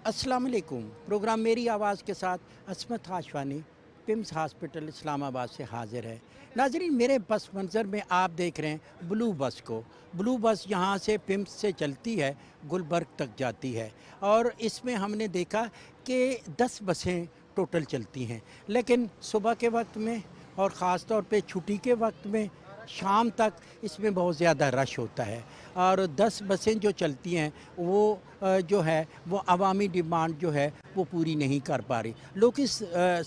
अस्सलाम वालेकुम। प्रोग्राम मेरी आवाज़ के साथ अस्मत हाशवानी पिम्स हॉस्पिटल इस्लामाबाद से हाज़िर है। नाज़रीन, मेरे पस मंज़र में आप देख रहे हैं ब्लू बस को। ब्लू बस यहाँ से पिम्स से चलती है, गुलबर्ग तक जाती है और इसमें हमने देखा कि 10 बसें टोटल चलती हैं, लेकिन सुबह के वक्त में और ख़ास तौर पे छुट्टी के वक्त में शाम तक इसमें बहुत ज़्यादा रश होता है और 10 बसें जो चलती हैं वो जो है वो अवामी डिमांड जो है वो पूरी नहीं कर पा रही। लोग इस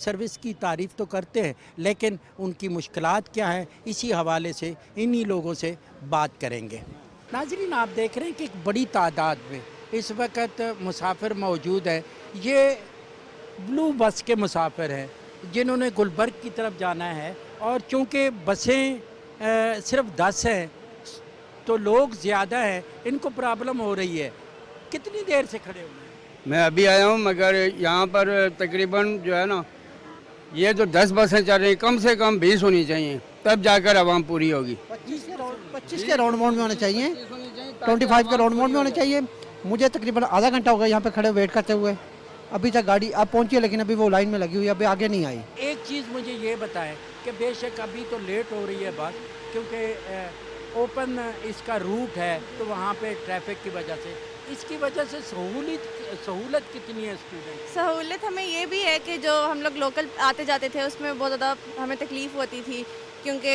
सर्विस की तारीफ़ तो करते हैं, लेकिन उनकी मुश्किलात क्या है, इसी हवाले से इन्हीं लोगों से बात करेंगे। नाज़रीन, आप देख रहे हैं कि एक बड़ी तादाद में इस वक्त मुसाफिर मौजूद है। ये ब्लू बस के मुसाफिर हैं जिन्होंने गुलबर्ग की तरफ जाना है और चूँकि बसें सिर्फ 10 हैं तो लोग ज़्यादा हैं, इनको प्रॉब्लम हो रही है। कितनी देर से खड़े हुए हैं? मैं अभी आया हूँ, मगर यहाँ पर तकरीबन जो है ना, ये जो 10 बसें चल रही कम से कम 20 होनी चाहिए, तब जाकर आवाम पूरी होगी। 25 के राउंड मोड में होने चाहिए, 25 के राउंड मोड में होने चाहिए। मुझे तकरीबन आधा घंटा हो गया यहाँ पे खड़े वेट करते हुए। अभी तक गाड़ी अब पहुँची है, लेकिन अभी वो लाइन में लगी हुई है, अभी आगे नहीं आई। एक चीज़ मुझे ये बताएं कि बेशक अभी तो लेट हो रही है बस, क्योंकि ओपन इसका रूट है तो वहाँ पे ट्रैफिक की वजह से, इसकी वजह से सहूलत कितनी है स्टूडेंट? सहूलत हमें ये भी है कि जो हम लोग लोकल आते जाते थे उसमें बहुत ज़्यादा हमें तकलीफ़ होती थी, क्योंकि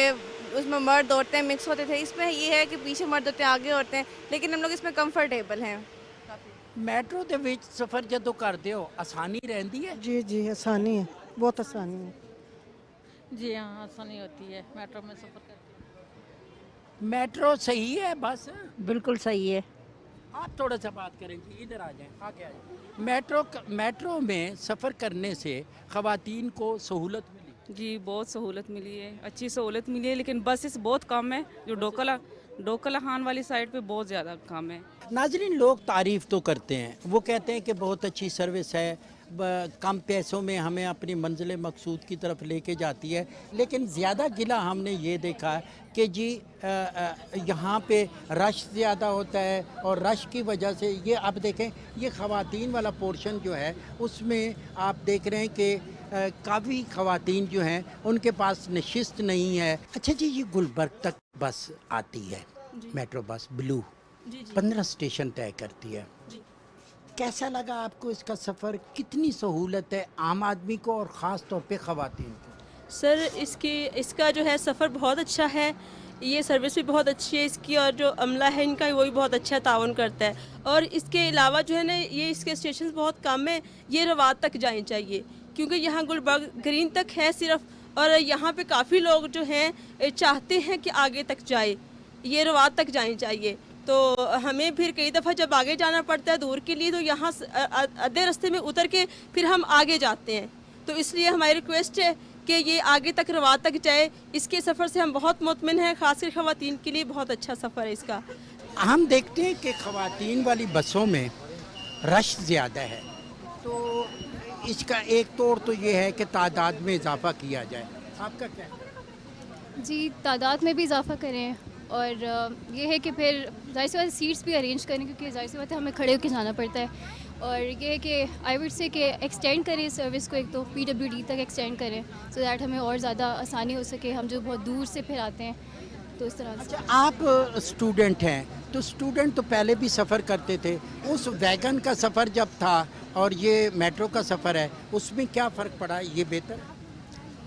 उसमें मर्द औरतें मिक्स होते थे। इसमें ये है कि पीछे मर्द होते हैं, आगे औरतें, लेकिन हम लोग इसमें कंफर्टेबल हैं। मेट्रो ਦੇ ਵਿੱਚ ਸਫ਼ਰ ਜਦੋਂ ਕਰਦੇ ਹੋ आसानी रहती है? जी जी, आसानी है, बहुत आसानी है। जी हाँ, आसानी होती है मेट्रो में सफ़र करते। मेट्रो सही है बस? बिल्कुल सही है। आप थोड़ा सा बात करेंगे, इधर आ जाएं, आगे आ जाएं। मेट्रो में सफ़र करने से ख़वातीन को सहूलत मिली? जी बहुत सहूलत मिली है, अच्छी सहूलत मिली है, लेकिन बसेस बहुत कम है। जो डोकला खान वाली साइड पे बहुत ज़्यादा कम है। नाजरीन, लोग तारीफ़ तो करते हैं, वो कहते हैं कि बहुत अच्छी सर्विस है, कम पैसों में हमें अपनी मंजिल मकसूद की तरफ लेके जाती है, लेकिन ज़्यादा गिला हमने ये देखा है कि जी यहाँ पे रश ज़्यादा होता है और रश की वजह से ये आप देखें, ये ख़वातीन वाला पोर्शन जो है उसमें आप देख रहे हैं कि काफ़ी ख़वातीन जो हैं उनके पास नशिस्त नहीं है। अच्छा जी, ये गुलबर्ग तक बस आती है, मेट्रो बस ब्लू, 15 स्टेशन तय करती है। कैसा लगा आपको इसका सफ़र? कितनी सहूलत है आम आदमी को और ख़ास तौर पे ख़वातीन को? सर इसका जो है सफ़र बहुत अच्छा है, ये सर्विस भी बहुत अच्छी है इसकी, और जो अमला है इनका वो भी बहुत अच्छा ताउन करता है। और इसके अलावा जो है ना, ये इसके स्टेशन बहुत कम है, ये रवात तक जाने चाहिए, क्योंकि यहाँ गुलबर्ग ग्रीन तक है सिर्फ, और यहाँ पे काफ़ी लोग जो हैं चाहते हैं कि आगे तक जाए, ये रवात तक जानी चाहिए। तो हमें फिर कई दफ़ा जब आगे जाना पड़ता है दूर के लिए, तो यहाँ आधे रास्ते में उतर के फिर हम आगे जाते हैं। तो इसलिए हमारी रिक्वेस्ट है कि ये आगे तक रवात तक जाए। इसके सफ़र से हम बहुत मुतमिन हैं, ख़ासकर ख़वातीन के लिए बहुत अच्छा सफ़र है इसका। हम देखते हैं कि ख़वातीन वाली बसों में रश ज़्यादा है, तो इसका एक तौर तो ये है कि तादाद में इजाफ़ा किया जाए। आपका क्या है? जी, तादाद में भी इजाफ़ा करें, और ये है कि फिर ज़ाहिर सी बात सीट्स भी अरेंज करें, क्योंकि ज़ाहिर सी बात है हमें खड़े होकर जाना पड़ता है। और ये है कि आई वुड से कि एक्सटेंड करें सर्विस को, एक तो PWD तक एक्सटेंड करें, सो दैट हमें और ज़्यादा आसानी हो सके, हम जो बहुत दूर से फिर आते हैं तो इस तरह से। अच्छा, आप स्टूडेंट हैं, तो स्टूडेंट तो पहले भी सफ़र करते थे, उस वैगन का सफ़र जब था और ये मेट्रो का सफ़र है, उसमें क्या फ़र्क पड़ा? ये बेहतर है?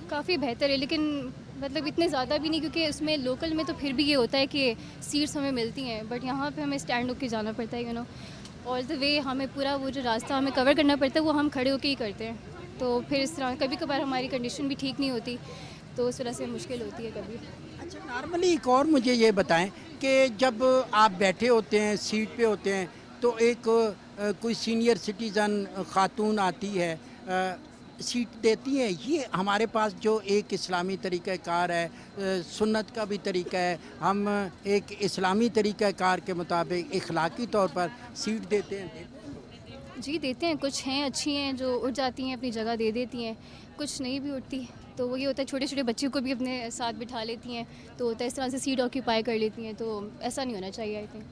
काफ़ी बेहतर है, लेकिन मतलब इतने ज़्यादा भी नहीं, क्योंकि उसमें लोकल में तो फिर भी ये होता है कि सीट्स हमें मिलती हैं, बट यहाँ पे हमें स्टैंड होकर जाना पड़ता है, ऑल द वे हमें पूरा वो जो रास्ता हमें कवर करना पड़ता है वो हम खड़े होकर ही करते हैं। तो फिर इस तरह कभी कभार हमारी कंडीशन भी ठीक नहीं होती, तो उस वजह से मुश्किल होती है कभी। अच्छा, नॉर्मली एक और मुझे ये बताएं कि जब आप बैठे होते हैं, सीट पे होते हैं, तो एक कोई सीनियर सिटीज़न खातून आती है, सीट देती है। ये हमारे पास जो एक इस्लामी तरीक़ाकार है, सुन्नत का भी तरीका है, हम एक इस्लामी तरीक़ाकार के मुताबिक इखलाकी तौर पर सीट देते हैं। जी देते हैं, कुछ हैं अच्छी हैं जो उठ जाती हैं, अपनी जगह दे देती हैं, कुछ नहीं भी उठती, तो वही होता है छोटे छोटे बच्चों को भी अपने साथ बिठा लेती हैं, तो होता है इस तरह से सीट ऑक्यूपाई कर लेती हैं, तो ऐसा नहीं होना चाहिए आई थिंक।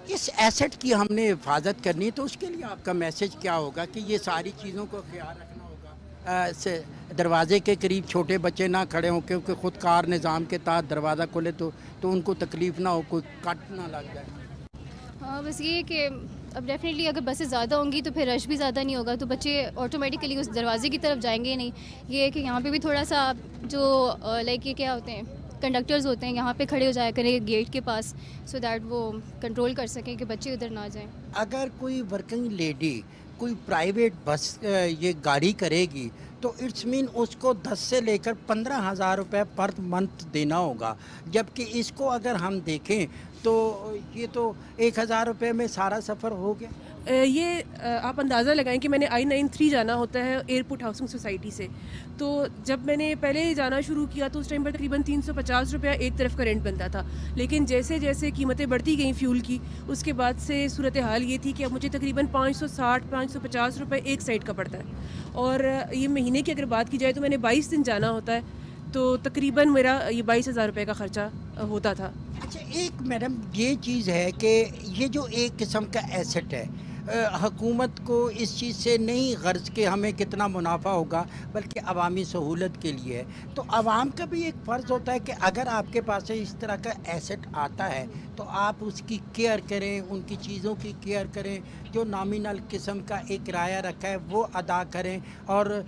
इस एसेट की हमने हिफाजत करनी है, तो उसके लिए आपका मैसेज क्या होगा कि ये सारी चीज़ों को ख्याल रखना होगा, से दरवाजे के करीब छोटे बच्चे ना खड़े हों, क्योंकि ख़ुद कार निज़ाम के तहत दरवाज़ा खोले तो उनको तकलीफ़ ना हो, कोई कट ना लग जाए। हाँ, बस ये है कि अब डेफिनेटली अगर बसें ज़्यादा होंगी तो फिर रश भी ज़्यादा नहीं होगा, तो बच्चे ऑटोमेटिकली उस दरवाजे की तरफ जाएंगे ही नहीं। ये है कि यहाँ पे भी थोड़ा सा जो लाइक ये क्या होते हैं, कंडक्टर्स होते हैं, यहाँ पे खड़े हो जाया करें गेट के पास, सो दैट वो कंट्रोल कर सकें कि बच्चे उधर ना जाएं। अगर कोई वर्किंग लेडी कोई प्राइवेट बस ये गाड़ी करेगी तो इट्स मीन उसको 10 से लेकर 15,000 रुपये पर मंथ देना होगा, जबकि इसको अगर हम देखें तो ये तो 1,000 रुपये में सारा सफ़र हो गया। ये आप अंदाज़ा लगाएं कि मैंने I-93 जाना होता है एयरपोर्ट हाउसिंग सोसाइटी से, तो जब मैंने पहले जाना शुरू किया तो उस टाइम पर तकरीबन 350 रुपया एक तरफ का रेंट बनता था, लेकिन जैसे जैसे कीमतें बढ़ती गई फ्यूल की, उसके बाद से सूरत हाल ये थी कि अब मुझे तकरीबन 560-550 रुपये एक साइड का पड़ता है। और ये महीने की अगर बात की जाए तो मैंने 22 दिन जाना होता है, तो तकरीबन मेरा ये 22,000 रुपये का ख़र्चा होता था। अच्छा, एक मैडम ये चीज़ है कि ये जो एक किस्म का एसेट है, हुकूमत को इस चीज़ से नहीं गर्ज कि हमें कितना मुनाफा होगा, बल्कि अवामी सहूलत के लिए है। तो आवाम का भी एक फ़र्ज़ होता है कि अगर आपके पास इस तरह का एसेट आता है तो आप उसकी केयर करें, उनकी चीज़ों की केयर करें, जो नॉमिनल किस्म का एक किराया रखा है वो अदा करें और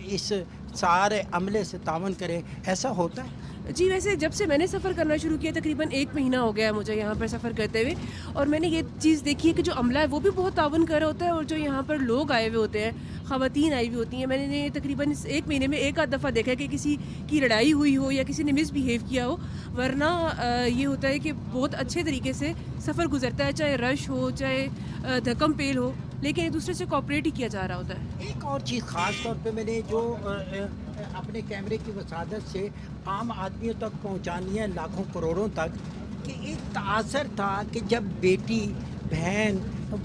इस सारे अमले से तावन करें। ऐसा होता है? जी, वैसे जब से मैंने सफ़र करना शुरू किया तकरीबन 1 महीना हो गया मुझे यहाँ पर सफ़र करते हुए, और मैंने ये चीज़ देखी है कि जो अमला है वो भी बहुत तावन कर रहा होता है, और जो यहाँ पर लोग आए हुए होते हैं, ख़वातीन आई हुई होती हैं। मैंने तकरीबन इस 1 महीने में एक आध दफ़ा देखा है कि किसी की लड़ाई हुई हो या किसी ने मिसबिहेव किया हो, वरना ये होता है कि बहुत अच्छे तरीके से सफ़र गुजरता है, चाहे रश हो चाहे धक्कम पेल हो, लेकिन एक दूसरे से कोऑपरेट ही किया जा रहा होता है। एक और चीज़ ख़ास तौर पे मैंने जो अपने कैमरे की वसादत से आम आदमियों तक पहुंचानी है, लाखों करोड़ों तक, कि एक तासर था कि जब बेटी बहन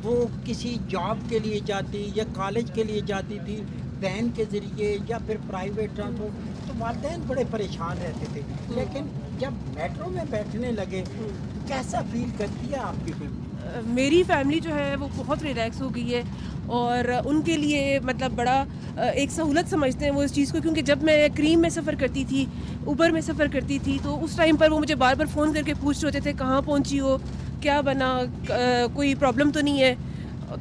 वो किसी जॉब के लिए जाती या कॉलेज के लिए जाती थी वैन के ज़रिए या फिर प्राइवेट ट्रांसपोर्ट, तो वालिदैन बड़े परेशान रहते थे। लेकिन जब मेट्रो में बैठने लगे, कैसा फील करती है आपकी फैमिली? मेरी फैमिली जो है वो बहुत रिलैक्स हो गई है, और उनके लिए मतलब बड़ा एक सहूलत समझते हैं वो इस चीज़ को, क्योंकि जब मैं क्रीम में सफ़र करती थी, उबर में सफ़र करती थी, तो उस टाइम पर वो मुझे बार बार फ़ोन करके पूछ रहे होते थे कहाँ पहुँची हो, क्या बना, कोई प्रॉब्लम तो नहीं है।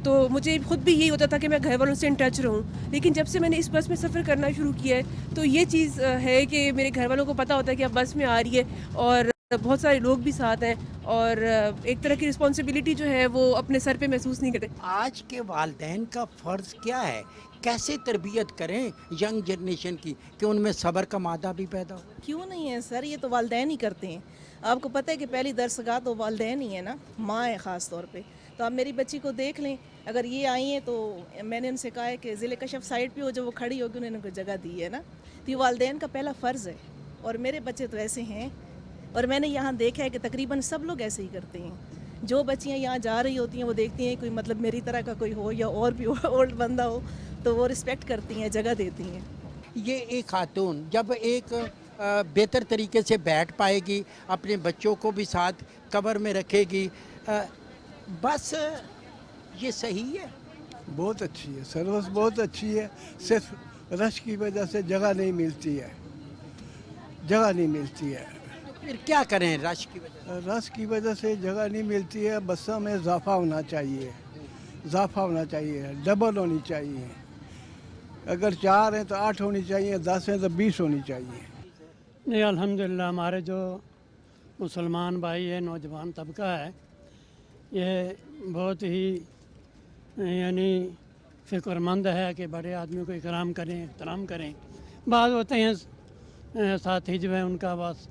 तो मुझे खुद भी यही होता था कि मैं घर वालों से इन टच रहूं। लेकिन जब से मैंने इस बस में सफ़र करना शुरू किया है तो ये चीज़ है कि मेरे घर वालों को पता होता है कि अब बस में आ रही है और बहुत सारे लोग भी साथ हैं, और एक तरह की रिस्पॉन्सिबिलिटी जो है वो अपने सर पे महसूस नहीं करते। आज के वालिदैन का फ़र्ज़ क्या है, कैसे तरबियत करें यंग जनरेशन की कि उनमें सब्र का मादा भी पैदा हो? क्यों नहीं है सर, ये तो वालिदैन ही करते हैं। आपको पता है कि पहली दरसगाह तो वालिदैन ही है ना, माँ है ख़ास तौर पे। तो आप मेरी बच्ची को देख लें, अगर ये आई हैं तो मैंने उनसे कहा है कि ज़िले कशफ साइड पे हो, जो वो खड़ी होगी उन्होंने उनको जगह दी है ना, तो ये वालिदैन का पहला फ़र्ज़ है। और मेरे बच्चे तो ऐसे हैं, और मैंने यहाँ देखा है कि तकरीबन सब लोग ऐसे ही करते हैं। जो बच्चियाँ यहाँ जा रही होती हैं वो देखती हैं कोई मतलब मेरी तरह का कोई हो या और भी ओल्ड बंदा हो, तो वो रिस्पेक्ट करती हैं, जगह देती हैं। ये एक खातून जब एक बेहतर तरीके से बैठ पाएगी, अपने बच्चों को भी साथ कवर में रखेगी, बस ये सही है। बहुत अच्छी है, सर्विस बहुत अच्छी है। सिर्फ रश की वजह से जगह नहीं मिलती है, जगह नहीं मिलती है। तो फिर क्या करें रश की वजह से? रश की वजह से जगह नहीं मिलती है। बसों में इजाफा होना चाहिए, इजाफा होना चाहिए, डबल होनी चाहिए। अगर 4 हैं तो 8 होनी चाहिए, 10 हैं तो 20 होनी चाहिए। नहीं, अल्हम्दुलिल्लाह हमारे जो मुसलमान भाई है, नौजवान तबका है, ये बहुत ही यानी फ़िक्रमंद है कि बड़े आदमियों को इकराम करें, एहतराम करें। बाद होते हैं साथी जो है उनका बस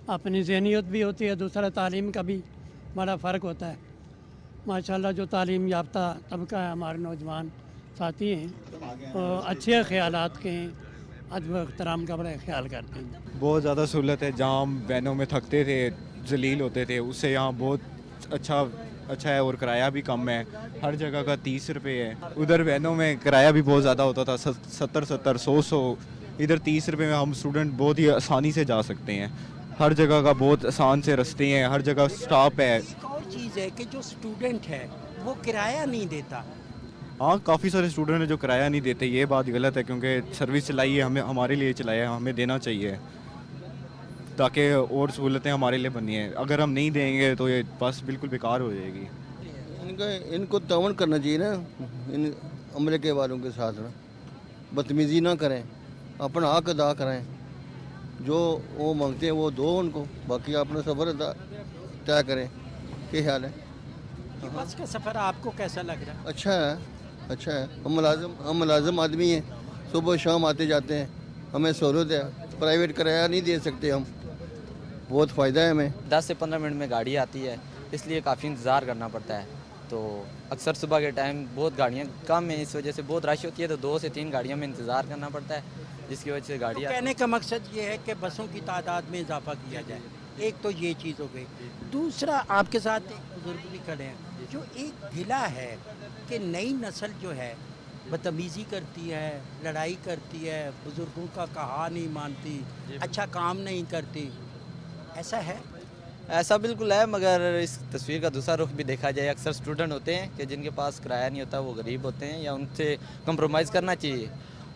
अपनी ज़हनियत भी होती है, दूसरा तालीम का भी बड़ा फ़र्क होता है। माशाल्लाह जो तालीम याफ्ता तबका है हमारे नौजवान साथी हैं और अच्छे ख़यालात के हैं, अदब एहतराम का बड़ा ख्याल करते हैं। बहुत ज़्यादा सहूलत है। जहाँ हम वैनों में थकते थे, जलील होते थे, उससे यहाँ बहुत अच्छा है और किराया भी कम है। हर जगह का 30 रुपये है। उधर वैनों में किराया भी बहुत ज़्यादा होता था, 70-70, 100-100। इधर 30 रुपये में हम स्टूडेंट बहुत ही आसानी से जा सकते हैं। हर जगह का बहुत आसान से रास्ते हैं, हर जगह स्टॉप है। एक और चीज़ है कि जो स्टूडेंट है वो किराया नहीं देता। हाँ, काफ़ी सारे स्टूडेंट हैं जो किराया नहीं देते, ये बात गलत है क्योंकि सर्विस चलाई है, हमें हमारे लिए चलाया है, हमें देना चाहिए ताकि और सहूलतें हमारे लिए बनी हैं। अगर हम नहीं देंगे तो ये बस बिल्कुल बेकार हो जाएगी। इनको तावन करना चाहिए ना, इन अमले के वालों के साथ ना बदतमीज़ी ना करें, अपना हक अदा करें, जो वो मांगते हैं वो दो उनको, बाकी अपना सफ़र तय करें। क्या ख्याल है? ये बस का सफ़र आपको कैसा लग रहा है? अच्छा है, अच्छा है। हम मुलाजिम आदमी हैं, सुबह शाम आते जाते हैं, हमें सहूलत है, प्राइवेट किराया नहीं दे सकते हम, बहुत फ़ायदा है हमें। 10 से 15 मिनट में गाड़ी आती है, इसलिए काफ़ी इंतज़ार करना पड़ता है। तो अक्सर सुबह के टाइम बहुत गाड़ियाँ कम हैं, इस वजह से बहुत रश होती है, तो 2 से 3 गाड़ियों में इंतज़ार करना पड़ता है, जिसकी वजह से गाड़ी कहने का मकसद ये है कि बसों की तादाद में इजाफा किया जाए। एक तो ये चीज़ हो गई। दूसरा, आपके साथ एक बुजुर्ग भी खड़े हैं, जो एक गिला है कि नई नस्ल जो है बदतमीज़ी करती है, लड़ाई करती है, बुजुर्गों का कहा नहीं मानती, अच्छा काम नहीं करती, ऐसा है? ऐसा बिल्कुल है, मगर इस तस्वीर का दूसरा रुख भी देखा जाए, अक्सर स्टूडेंट होते हैं कि जिनके पास किराया नहीं होता, वो गरीब होते हैं, या उनसे कंप्रोमाइज़ करना चाहिए।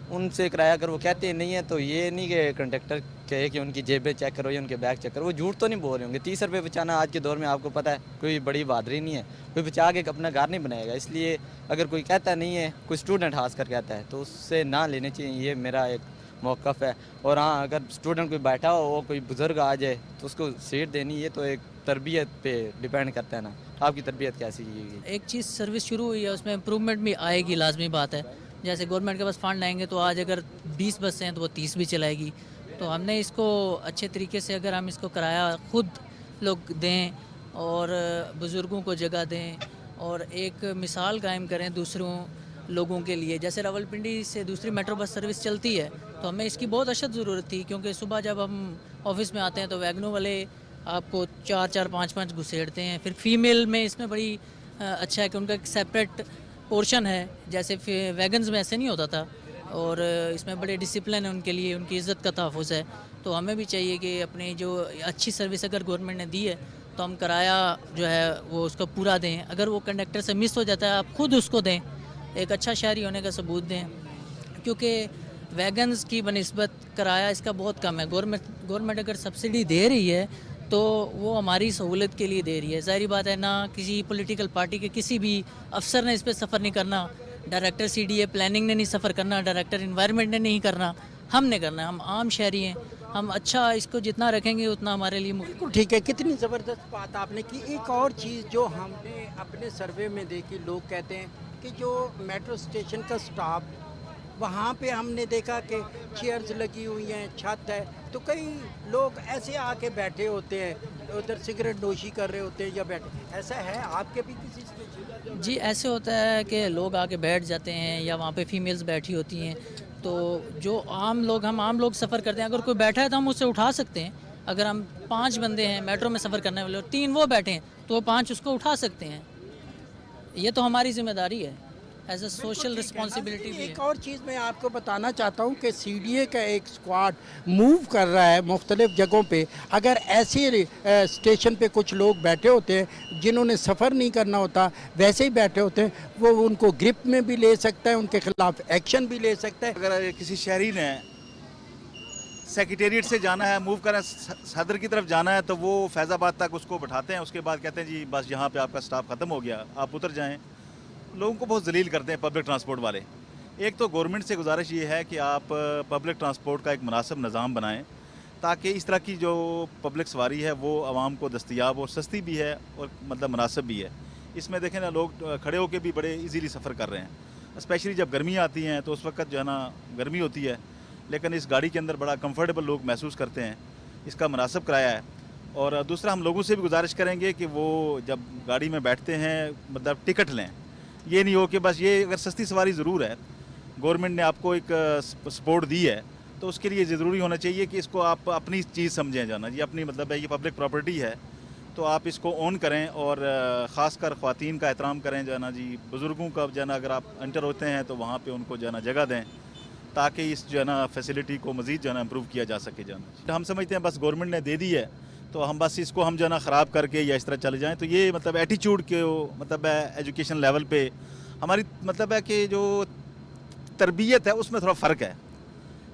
उनसे किराया अगर वो कहते नहीं है तो ये नहीं कि कंडक्टर कहे कि उनकी जेबें चेक करो या उनके बैग चेक करो, वो झूठ तो नहीं बोल रहे होंगे। 30 रुपये बचाना आज के दौर में आपको पता है कोई बड़ी बहादुरी नहीं है, कोई बचा के अपना घर नहीं बनाएगा। इसलिए अगर कोई कहता नहीं है, कोई स्टूडेंट खास कर कहता है, तो उससे ना लेने चाहिए, ये मेरा एक मौक़िफ़ है। और हाँ, अगर स्टूडेंट कोई बैठा हो, वो कोई बुज़ुर्ग आ जाए तो उसको सीट देनी, ये तो एक तरबियत पे डिपेंड करता है ना, आपकी तरबियत कैसी है। एक चीज़ सर्विस शुरू हुई है, उसमें इम्प्रूवमेंट भी आएगी, लाजमी बात है। जैसे गवर्नमेंट के पास फ़ंड आएंगे तो आज अगर 20 बसें हैं तो वो 30 भी चलाएगी। तो हमने इसको अच्छे तरीके से, अगर हम इसको किराया खुद लोग दें और बुज़ुर्गों को जगह दें और एक मिसाल कायम करें दूसरों लोगों के लिए। जैसे रावलपिंडी से दूसरी मेट्रो बस सर्विस चलती है, तो हमें इसकी बहुत अशद ज़रूरत थी, क्योंकि सुबह जब हम ऑफिस में आते हैं तो वैगनों वाले आपको 4-4, 5-5 घुसेड़ते हैं। फिर फीमेल में इसमें बड़ी अच्छा है कि उनका एक सेपरेट पोर्शन है, जैसे वैगन्स में ऐसे नहीं होता था, और इसमें बड़े डिसिप्लिन है उनके लिए, उनकी इज़्ज़त का तहफ़्फ़ुज़ है। तो हमें भी चाहिए कि अपनी जो अच्छी सर्विस अगर गवर्नमेंट ने दी है तो हम किराया जो है वो उसको पूरा दें। अगर वो कंडक्टर से मिस हो जाता है, आप खुद उसको दें, एक अच्छा शहरी होने का सबूत दें, क्योंकि वैगन्स की बनिस्बत किराया इसका बहुत कम है। गवर्नमेंट अगर सब्सिडी दे रही है तो वो हमारी सहूलत के लिए दे रही है। ज़ाहिर बात है ना, किसी पॉलिटिकल पार्टी के किसी भी अफसर ने इस पर सफ़र नहीं करना, डायरेक्टर CDA प्लानिंग ने नहीं सफ़र करना, डायरेक्टर इन्वायरमेंट ने नहीं करना, हमने करना है। हम आम शहरी हैं, हम अच्छा इसको जितना रखेंगे उतना हमारे लिए बिल्कुल ठीक है। कितनी ज़बरदस्त बात आपने की। एक और चीज़ जो हमने अपने सर्वे में देखी, लोग कहते हैं कि जो मेट्रो स्टेशन का स्टाफ, वहाँ पे हमने देखा कि चेयर्स लगी हुई हैं, छत है, तो कई लोग ऐसे आके बैठे होते हैं, उधर सिगरेट नोशी कर रहे होते हैं या बैठे। ऐसा है आपके भी किसी स्टेशन? जी, ऐसे होता है कि लोग आके बैठ जाते हैं या वहाँ पे फीमेल्स बैठी होती हैं, तो जो आम लोग, हम आम लोग सफ़र करते हैं, अगर कोई बैठा है तो हम उससे उठा सकते हैं। अगर हम 5 बंदे हैं मेट्रो में सफ़र करने वाले और 3 वो बैठे हैं तो वो 5 उसको उठा सकते हैं। ये तो हमारी ज़िम्मेदारी है, एज अ सोशल रिस्पॉन्सिबिलिटी भी है। एक और चीज़ मैं आपको बताना चाहता हूँ कि CDA का एक स्क्वाड मूव कर रहा है मुख्तलिफ जगहों पे। अगर ऐसे स्टेशन पे कुछ लोग बैठे होते हैं जिन्होंने सफ़र नहीं करना होता, वैसे ही बैठे होते हैं, वो उनको ग्रिप में भी ले सकता है, उनके खिलाफ एक्शन भी ले सकता है। अगर किसी शहरी ने सेक्रेटेरिएट से जाना है, मूव करना सदर की तरफ जाना है, तो वो फैज़ाबाद तक उसको बैठाते हैं, उसके बाद कहते हैं जी बस यहाँ पे आपका स्टाफ ख़त्म हो गया, आप उतर जाएं। लोगों को बहुत जलील करते हैं पब्लिक ट्रांसपोर्ट वाले। एक तो गवर्नमेंट से गुजारिश ये है कि आप पब्लिक ट्रांसपोर्ट का एक मुनासिब निज़ाम बनाएं, ताकि इस तरह की जो पब्लिक सवारी है वो आवाम को दस्तयाब और सस्ती भी है और मतलब मुनासिब भी है। इसमें देखें ना, लोग खड़े होकर भी बड़े इजीली सफ़र कर रहे हैं। स्पेशली जब गर्मियाँ आती हैं तो उस वक्त जो है ना गर्मी होती है, लेकिन इस गाड़ी के अंदर बड़ा कंफर्टेबल लोग महसूस करते हैं। इसका मुनासिब किराया है। और दूसरा, हम लोगों से भी गुजारिश करेंगे कि वो जब गाड़ी में बैठते हैं मतलब टिकट लें। ये नहीं हो कि बस ये, अगर सस्ती सवारी ज़रूर है, गवर्नमेंट ने आपको एक सपोर्ट दी है, तो उसके लिए ज़रूरी होना चाहिए कि इसको आप अपनी चीज़ समझें जाना जी, अपनी मतलब है, ये पब्लिक प्रॉपर्टी है तो आप इसको ऑन करें। और ख़ासकर ख़वातीन का एहतराम करें जाना जी, बुज़ुर्गों का जाना, अगर आप एंटर होते हैं तो वहाँ पे उनको जाना जगह दें, ताकि इस जो है ना फैसिलिटी को मज़ीद जो है ना इम्प्रूव किया जा सके जाना। हम समझते हैं बस गवर्नमेंट ने दे दी है तो हम बस इसको हम जो है ना ख़राब करके या इस तरह चले जाएं, तो ये मतलब एटीट्यूड के मतलब है एजुकेशन लेवल पे हमारी मतलब है कि जो तरबियत है उसमें थोड़ा फ़र्क है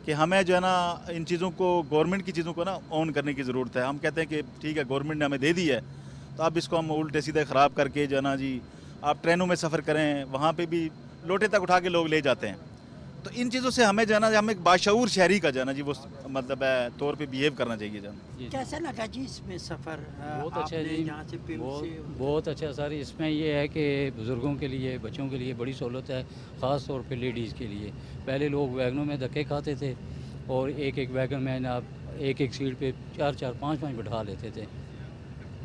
कि हमें जो है ना इन चीज़ों को गवर्नमेंट की चीज़ों को ना ऑन करने की ज़रूरत है। हम कहते हैं कि ठीक है गवर्नमेंट ने हमें दे दी है, तो अब इसको हम उल्टे सीधे ख़राब करके जो है ना जी, आप ट्रेनों में सफ़र करें वहाँ पे भी लोटे तक उठा के लोग ले जाते हैं। तो इन चीज़ों से हमें जो है ना, हम एक बाशऊर शहरी का जो है ना जी वो मतलब है तौर पे बिहेव करना चाहिए जो है। कैसा लगा जी इसमें सफ़र? बहुत अच्छा है जी, यहाँ से पिम से बहुत अच्छा सर। इसमें ये है कि बुज़ुर्गों के लिए, बच्चों के लिए बड़ी सहूलत है, ख़ास तौर पे लेडीज़ के लिए। पहले लोग वैगनों में धक्के खाते थे और एक एक वैगन में आप एक एक सीट पे 4-4 5-5 बैठा लेते थे,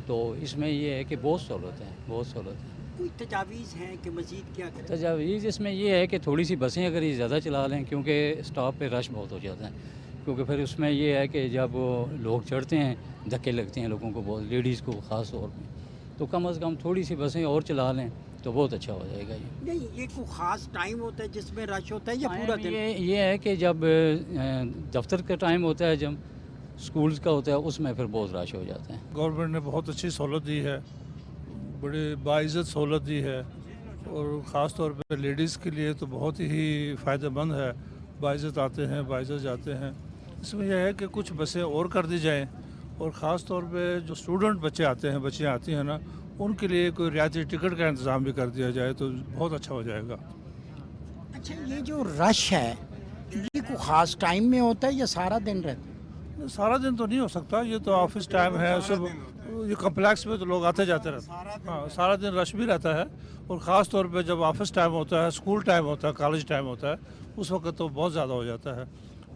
तो इसमें ये है कि बहुत सहूलत है, बहुत सहूलत है। कोई तजावीज़ हैं कि मज़ीद क्या करें? तजावीज़ इसमें ये है कि थोड़ी सी बसें अगर ये ज़्यादा चला लें, क्योंकि स्टॉप पे रश बहुत हो जाता है, क्योंकि फिर उसमें ये है कि जब लोग चढ़ते हैं धक्के लगते हैं लोगों को, बहुत लेडीज़ को ख़ास तौर पे, तो कम से कम थोड़ी सी बसें और चला लें तो बहुत अच्छा हो जाएगा। ये नहीं, ये कोई ख़ास टाइम होता है जिसमें रश होता है या पूरा दिन? ये है कि जब दफ्तर का टाइम होता है, जब स्कूल्स का होता है, उसमें फिर बहुत रश हो जाता है। गवर्नमेंट ने बहुत अच्छी सहूलत दी है, बड़ी बाइज़्ज़त सहूलत दी है, और ख़ास तौर पे लेडीज़ के लिए तो बहुत ही फ़ायदेमंद है। बाइज़्ज़त आते हैं, बाइज़्ज़त जाते हैं। इसमें यह है कि कुछ बसें और कर दी जाएं, और ख़ास तौर पे जो स्टूडेंट बच्चे आते हैं, बच्चियाँ आती हैं ना, उनके लिए कोई रियायती टिकट का इंतज़ाम भी कर दिया जाए तो बहुत अच्छा हो जाएगा। अच्छा, ये जो रश है ये कोई ख़ास टाइम में होता है या सारा दिन रहता है? सारा दिन तो नहीं हो सकता, ये तो ऑफिस टाइम है, सब ये कम्प्लेक्स में तो लोग आते जाते रहते हैं। हाँ, सारा दिन रश भी रहता है, और ख़ास तौर पे जब ऑफिस टाइम होता है, स्कूल टाइम होता है, कॉलेज टाइम होता है, उस वक्त तो बहुत ज़्यादा हो जाता है।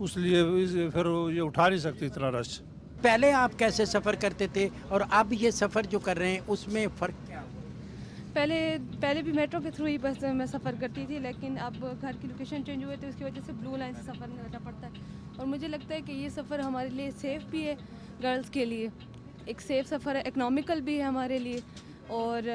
इसलिए फिर ये उठा नहीं सकती इतना रश। पहले आप कैसे सफ़र करते थे और अब ये सफ़र जो कर रहे हैं उसमें फ़र्क क्या है? पहले भी मेट्रो के थ्रू ही बस में सफ़र करती थी, लेकिन अब घर की लोकेशन चेंज हुई तो उसकी वजह से ब्लू लाइन से सफ़र करना पड़ता है, और मुझे लगता है कि ये सफ़र हमारे लिए सेफ़ भी है, गर्ल्स के लिए एक सेफ़ सफ़र है, इकनॉमिकल भी है हमारे लिए, और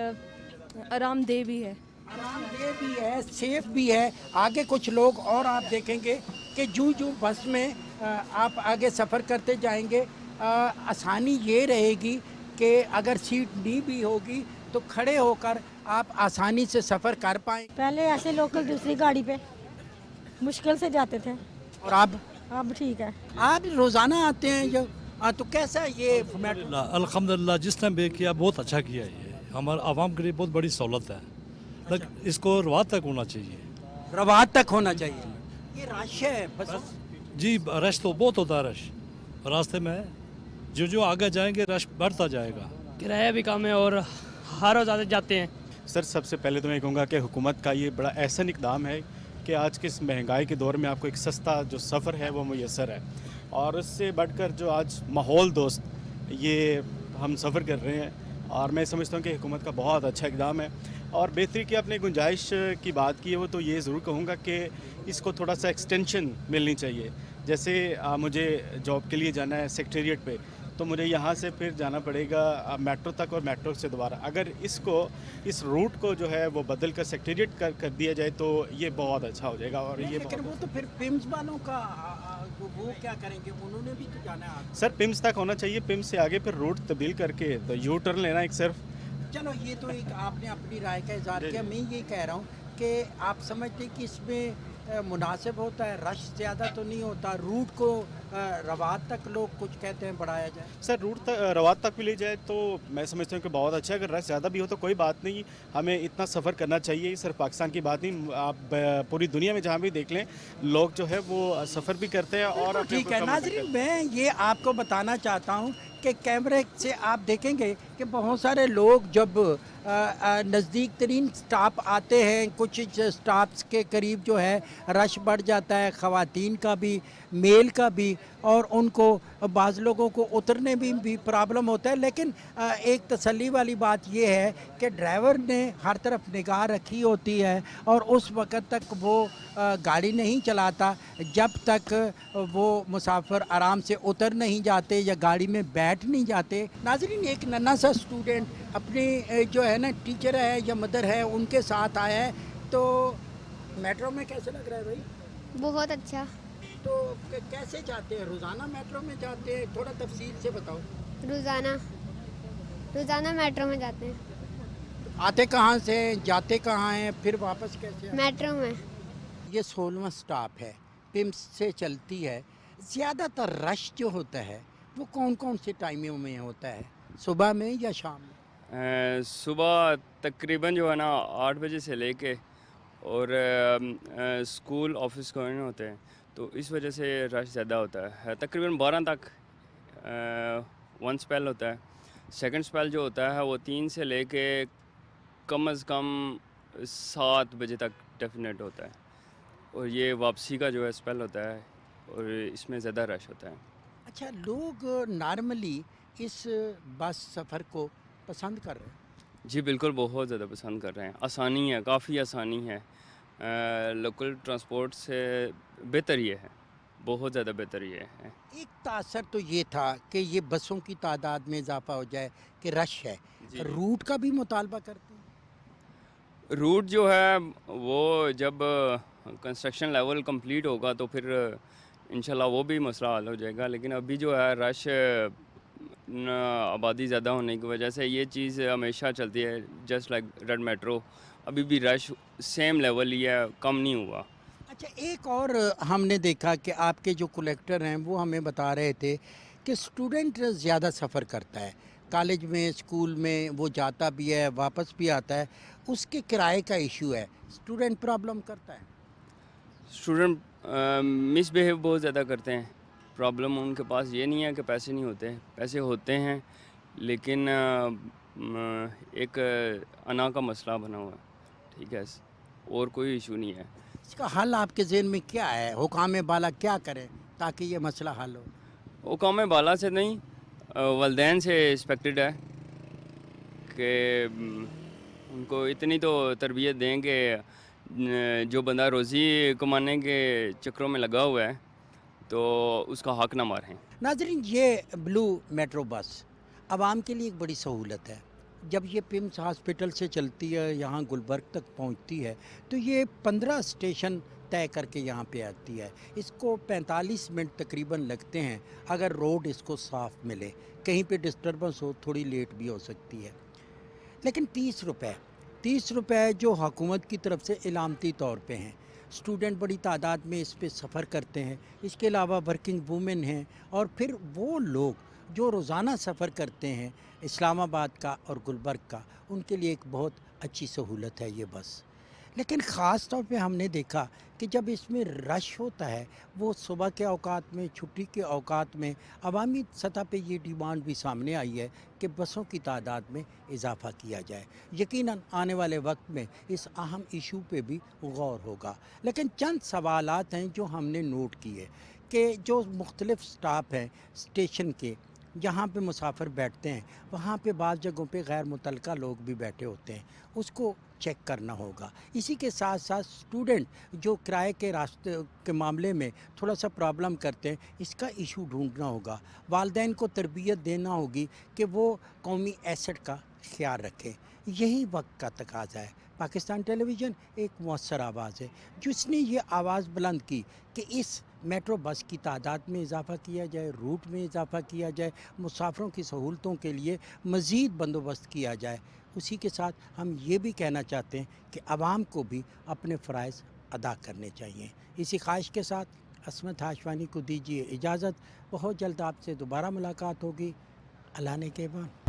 आरामदेह भी है। आरामदेह भी है, सेफ़ भी है। आगे कुछ लोग और आप देखेंगे कि जूं बस में आप आगे सफ़र करते जाएंगे, आसानी ये रहेगी कि अगर सीट नहीं भी होगी तो खड़े होकर आप आसानी से सफ़र कर पाएँ। पहले ऐसे लोकल दूसरी गाड़ी पे मुश्किल से जाते थे, और अब ठीक है। आप रोज़ाना आते हैं जो तो कैसा ये अल्हम्दुलिल्लाह जिसने भी किया बहुत अच्छा किया। ये हमारे आवाम के लिए बहुत बड़ी सहूलत है, लेकिन इसको रवात तक होना चाहिए। रवात तक होना चाहिए। ये रश है बस जी, रश तो बहुत होता है, रश रास्ते में जो आगे जाएंगे रश बढ़ता जाएगा। किराया भी कम है और हर रोज़ आते जाते हैं। सर सबसे पहले तो मैं कहूँगा कि हुकूमत का ये बड़ा ऐसा इक़दाम है कि आज के इस महंगाई के दौर में आपको एक सस्ता जो सफ़र है वो मुयसर है, और उससे बढ़कर जो आज माहौल दोस्त ये हम सफ़र कर रहे हैं, और मैं समझता हूँ कि हुकूमत का बहुत अच्छा इक़दाम है। और बेहतरी की आपने गुंजाइश की बात की है, वो तो ये ज़रूर कहूँगा कि इसको थोड़ा सा एक्सटेंशन मिलनी चाहिए। जैसे मुझे जॉब के लिए जाना है सेक्रेटेरिएट पे, तो मुझे यहाँ से फिर जाना पड़ेगा मेट्रो तक, और मेट्रो से दोबारा अगर इस रूट को जो है वो बदल कर सेक्रेटेरिएट कर दिया जाए तो ये बहुत अच्छा हो जाएगा। और ये लेकिन वो तो फिर पिम्स वालों का वो क्या करेंगे, उन्होंने भी तो जाना है। सर पिम्स तक होना चाहिए, पिम्स से आगे फिर रूट तब्दील करके तो यू टर्न लेना एक सिर्फ। चलो ये तो एक आपने अपनी राय का इज़हार किया, मैं ये कह रहा हूँ कि आप समझते कि इसमें मुनासिब होता है, रश ज़्यादा तो नहीं होता, रूट को रवात तक लोग कुछ कहते हैं बढ़ाया जाए। सर रूट तक रवात तक भी ले जाए तो मैं समझता हूँ कि बहुत अच्छा है। अगर रश ज़्यादा भी हो तो कोई बात नहीं, हमें इतना सफ़र करना चाहिए। सिर्फ पाकिस्तान की बात नहीं, आप पूरी दुनिया में जहाँ भी देख लें लोग जो है वो सफ़र भी करते हैं। और ठीक है नाज़रीन, मैं ये आपको बताना चाहता हूँ कि कैमरे से आप देखेंगे कि बहुत सारे लोग जब नज़दीक तरीन स्टॉप आते हैं, कुछ स्टॉप्स के करीब जो है रश बढ़ जाता है, ख़वातीन का भी, मेल का भी, और उनको बाज़ लोगों को उतरने भी प्रॉब्लम होता है। लेकिन एक तसल्ली वाली बात यह है कि ड्राइवर ने हर तरफ निगाह रखी होती है, और उस वक़्त तक वो गाड़ी नहीं चलाता जब तक वो मुसाफिर आराम से उतर नहीं जाते या गाड़ी में बैठ नहीं जाते। नाज़रीन, एक नन्हा सा स्टूडेंट अपने जो है ना टीचर है या मदर है उनके साथ आया है, तो मेट्रो में कैसे लग रहा है भाई? बहुत अच्छा। तो कैसे जाते हैं? रोज़ाना मेट्रो में जाते हैं? थोड़ा तफसील से बताओ। रोज़ाना मेट्रो में जाते हैं। आते कहाँ से, जाते कहाँ हैं, फिर वापस कैसे? मेट्रो में। ये 16वां स्टॉप है, पिम्स से चलती है। ज़्यादातर रश जो होता है वो कौन कौन से टाइमों में होता है, सुबह में या शाम में? सुबह तकरीबन जो है ना 8 बजे से लेके और स्कूल ऑफिस गोइंग होते हैं, तो इस वजह से रश ज़्यादा होता है। तकरीबन 12 तक वन स्पेल होता है। सेकंड स्पेल जो होता है वो 3 से लेके कम से कम 7 बजे तक डेफिनेट होता है, और ये वापसी का जो है स्पेल होता है, और इसमें ज़्यादा रश होता है। अच्छा, लोग नॉर्मली इस बस सफ़र को पसंद कर रहे हैं? जी बिल्कुल, बहुत ज़्यादा पसंद कर रहे हैं। आसानी है, काफ़ी आसानी है। लोकल ट्रांसपोर्ट से बेहतर ये है, बहुत ज़्यादा बेहतर ये है। एक तासर तो ये था कि ये बसों की तादाद में इजाफा हो जाए कि रश है, रूट का भी मुतालबा करते हैं? रूट जो है वो जब कंस्ट्रक्शन लेवल कंप्लीट होगा तो फिर इंशाल्लाह वो भी मसला हल हो जाएगा, लेकिन अभी जो है रश आबादी ज़्यादा होने की वजह से ये चीज़ हमेशा चलती है। जस्ट लाइक रेड मेट्रो, अभी भी रश सेम लेवल ही है, कम नहीं हुआ। अच्छा, एक और हमने देखा कि आपके जो कलेक्टर हैं वो हमें बता रहे थे कि स्टूडेंट ज़्यादा सफ़र करता है, कॉलेज में, स्कूल में वो जाता भी है, वापस भी आता है, उसके किराए का इशू है, स्टूडेंट प्रॉब्लम करता है? स्टूडेंट मिसबिहेव बहुत ज़्यादा करते हैं। प्रॉब्लम उनके पास ये नहीं है कि पैसे नहीं होते, पैसे होते हैं, लेकिन एक अना का मसला बना हुआ है, ठीक है, और कोई इशू नहीं है। इसका हल आपके ज़हन में क्या है? हुकाम बाला क्या करें ताकि ये मसला हल हो? हुकाम बाला से नहीं, वालिदैन से एक्सपेक्टेड है कि उनको इतनी तो तरबियत दें कि जो बंदा रोज़ी कमाने के चक्रों में लगा हुआ है तो उसका हक ना मारें। नाज़रीन, ये ब्लू मेट्रो बस आवाम के लिए एक बड़ी सहूलत है। जब ये पिम्स हॉस्पिटल से चलती है, यहाँ गुलबर्ग तक पहुँचती है, तो ये 15 स्टेशन तय करके यहाँ पे आती है। इसको 45 मिनट तकरीबन लगते हैं अगर रोड इसको साफ़ मिले। कहीं पे डिस्टर्बेंस हो, थोड़ी लेट भी हो सकती है। लेकिन 30 रुपए जो हुकूमत की तरफ से इलामती तौर पे हैं। स्टूडेंट बड़ी तादाद में इस पे सफ़र करते हैं, इसके अलावा वर्किंग वूमेन हैं, और फिर वो लोग जो रोज़ाना सफ़र करते हैं इस्लामाबाद का और गुलबर्ग का, उनके लिए एक बहुत अच्छी सहूलत है ये बस। लेकिन ख़ास तौर पे हमने देखा कि जब इसमें रश होता है, वो सुबह के औकात में, छुट्टी के औकात में, अवामी सतह पे ये डिमांड भी सामने आई है कि बसों की तादाद में इजाफ़ा किया जाए। यकीनन आने वाले वक्त में इस अहम इशू पे भी गौर होगा। लेकिन चंद सवालात हैं जो हमने नोट किए कि जो मुख्तलिफ़ स्टॉप हैं स्टेशन के, जहाँ पे मुसाफिर बैठते हैं, वहाँ पे बाज़ जगहों पे गैर मुतल्लका लोग भी बैठे होते हैं, उसको चेक करना होगा। इसी के साथ साथ स्टूडेंट जो किराए के रास्ते के मामले में थोड़ा सा प्रॉब्लम करते हैं, इसका इशू ढूंढना होगा। वालिदैन को तरबियत देना होगी कि वो कौमी एसेट का ख्याल रखें। यही वक्त का तकाज़ा है। पाकिस्तान टेलीविज़न एक मौसर आवाज़ है जिसने ये आवाज़ बुलंद की कि इस मेट्रो बस की तादाद में इजाफ़ा किया जाए, रूट में इजाफ़ा किया जाए, मुसाफिरों की सहूलतों के लिए मज़ीद बंदोबस्त किया जाए। उसी के साथ हम ये भी कहना चाहते हैं कि आवाम को भी अपने फ़राइज़ अदा करने चाहिए। इसी ख्वाहिश के साथ अस्मत हाशवानी को दीजिए इजाज़त। बहुत जल्द आपसे दोबारा मुलाकात होगी। अल्लाह ने के बाद।